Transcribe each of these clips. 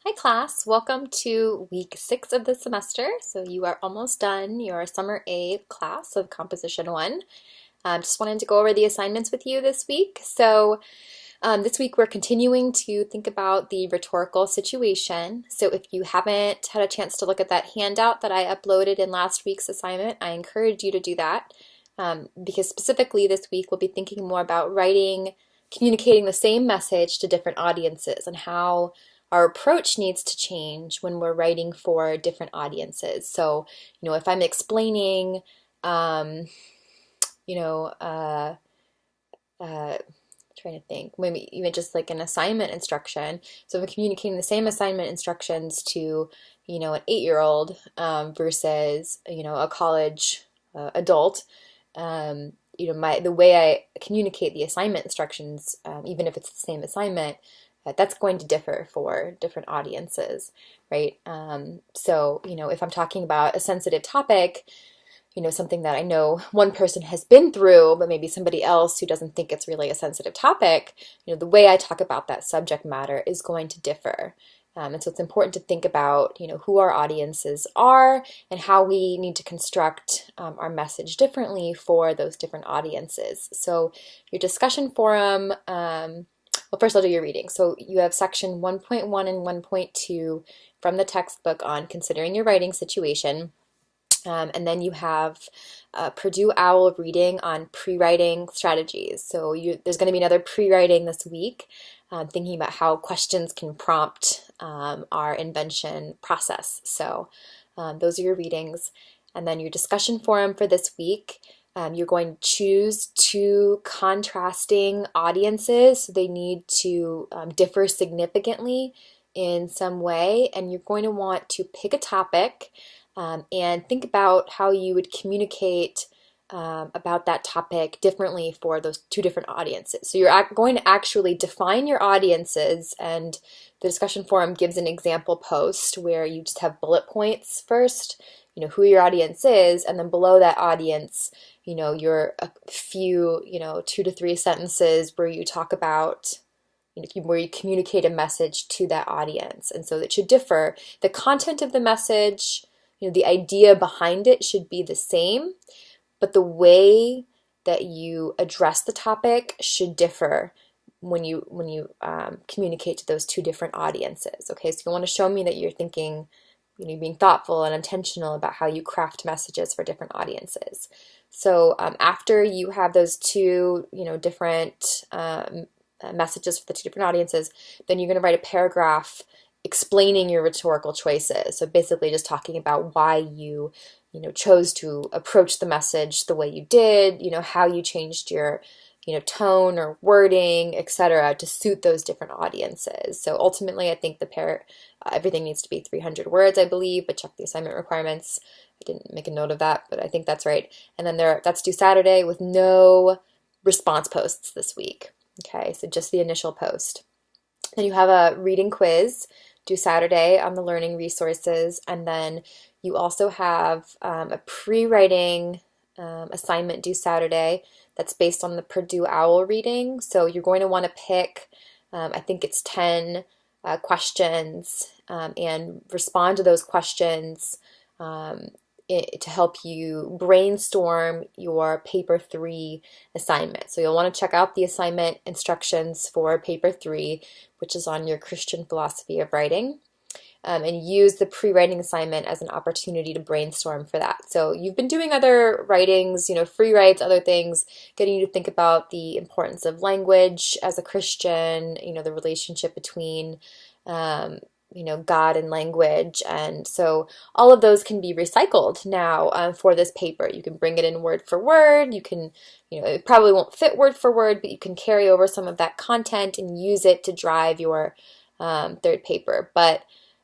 Hi class, welcome to week 6 of the semester. So you are almost done your summer A class of Composition 1. Just wanted to go over the assignments with you this week. This week we're continuing to think about the rhetorical situation. So if you haven't had a chance to look at that handout that I uploaded in last week's assignment, I encourage you to do that because specifically this week we'll be thinking more about communicating the same message to different audiences and how our approach needs to change when we're writing for different audiences. So, if I'm explaining, um, you know, uh, trying to think, maybe even just like an assignment instruction. So if I'm communicating the same assignment instructions to, an 8-year-old versus, a college adult, the way I communicate the assignment instructions, even if it's the same assignment, that's going to differ for different audiences, right? If I'm talking about a sensitive topic, something that I know one person has been through, but maybe somebody else who doesn't think it's really a sensitive topic, the way I talk about that subject matter is going to differ. And so it's important to think about, who our audiences are and how we need to construct our message differently for those different audiences. So your discussion forum, well, first I'll do your reading. So you have section 1.1 and 1.2 from the textbook on considering your writing situation. And then you have Purdue OWL reading on pre-writing strategies. So there's going to be another pre-writing this week, thinking about how questions can prompt our invention process. So those are your readings. And then your discussion forum for this week. You're going to choose two contrasting audiences. So they need to differ significantly in some way. And you're going to want to pick a topic and think about how you would communicate about that topic differently for those two different audiences. So you're going to actually define your audiences, and the discussion forum gives an example post where you just have bullet points first, who your audience is, and then below that audience, your a few, 2 to 3 sentences where you talk about where you communicate a message to that audience. And so it should differ. The content of the message, the idea behind it should be the same, but the way that you address the topic should differ when you communicate to those two different audiences. Okay, so you want to show me that you're thinking, being thoughtful and intentional about how you craft messages for different audiences. So after you have those two, different messages for the two different audiences, then you're going to write a paragraph explaining your rhetorical choices. So basically just talking about why you, chose to approach the message the way you did, how you changed your, tone or wording, etc., to suit those different audiences. So ultimately, I think everything needs to be 300 words, I believe, but check the assignment requirements. I didn't make a note of that, but I think that's right. And then that's due Saturday with no response posts this week. Okay, so just the initial post. Then you have a reading quiz due Saturday on the learning resources, and then you also have a pre-writing assignment due Saturday that's based on the Purdue OWL reading. So you're going to want to pick, I think it's 10 questions, and respond to those questions to help you brainstorm your paper 3 assignment. So you'll want to check out the assignment instructions for paper 3, which is on your Christian philosophy of writing, and use the pre-writing assignment as an opportunity to brainstorm for that. So you've been doing other writings, free writes, other things, getting you to think about the importance of language as a Christian, the relationship between God and language. And so all of those can be recycled now for this paper. You can bring it in word for word. You can, it probably won't fit word for word, but you can carry over some of that content and use it to drive your third paper. But,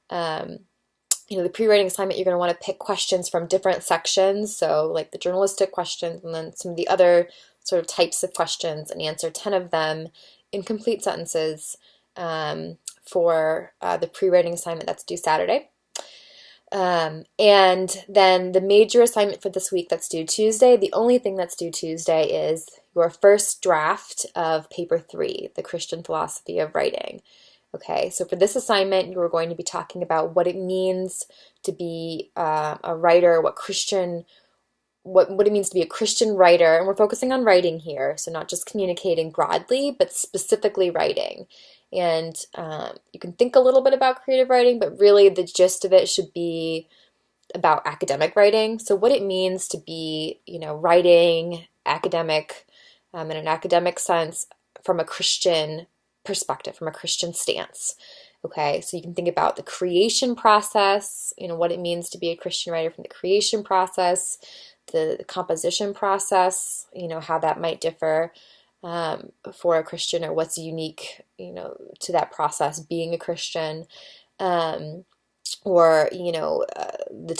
the pre-writing assignment, you're going to want to pick questions from different sections. So like the journalistic questions and then some of the other sort of types of questions, and answer 10 of them in complete sentences for the pre-writing assignment that's due Saturday. And then the major assignment for this week that's due Tuesday, the only thing that's due Tuesday is your first draft of paper 3, the Christian philosophy of writing. Okay, so for this assignment, you are going to be talking about what it means to be a writer, what it means to be a Christian writer, and we're focusing on writing here, so not just communicating broadly, but specifically writing. And you can think a little bit about creative writing, but really the gist of it should be about academic writing. So what it means to be, writing academic in an academic sense from a Christian perspective, from a Christian stance. Okay, so you can think about the creation process, what it means to be a Christian writer from the creation process, the composition process, how that might differ for a Christian, or what's unique, to that process being a Christian. Or the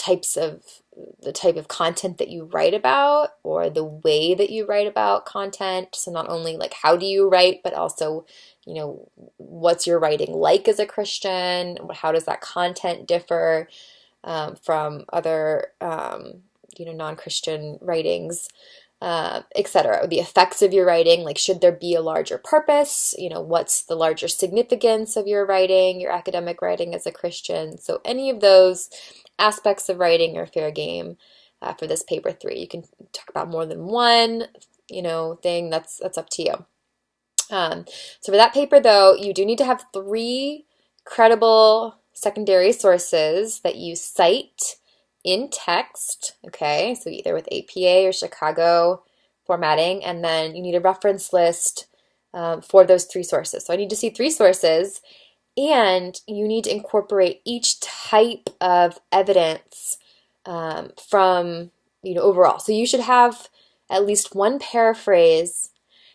type of content that you write about, or the way that you write about content. So not only like how do you write, but also what's your writing like as a Christian? How does that content differ from other non-Christian writings? Etc. The effects of your writing, like should there be a larger purpose? What's the larger significance of your writing, your academic writing as a Christian? So any of those aspects of writing are fair game for this paper 3. You can talk about more than one, thing. That's up to you. So for that paper, though, you do need to have 3 credible secondary sources that you cite in text, okay, so either with APA or Chicago formatting, and then you need a reference list for those 3 sources. So I need to see 3 sources, and you need to incorporate each type of evidence from, overall. So you should have at least one paraphrase,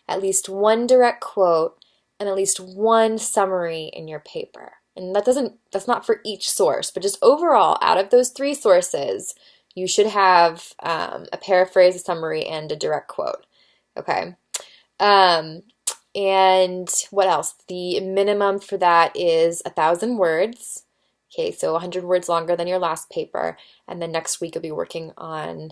at least one direct quote, and at least one summary in your paper. And that's not for each source, but just overall, out of those 3 sources, you should have a paraphrase, a summary, and a direct quote. Okay. And what else? The minimum for that is 1,000 words. Okay, so 100 words longer than your last paper. And then next week you'll be working on,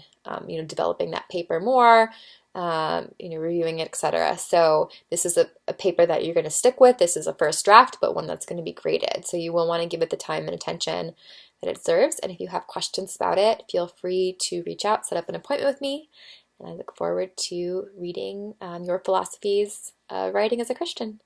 developing that paper more, reviewing it, etc. So this is a paper that you're going to stick with. This is a first draft, but one that's going to be graded. So you will want to give it the time and attention that it deserves. And if you have questions about it, feel free to reach out, set up an appointment with me. And I look forward to reading your philosophies, writing as a Christian.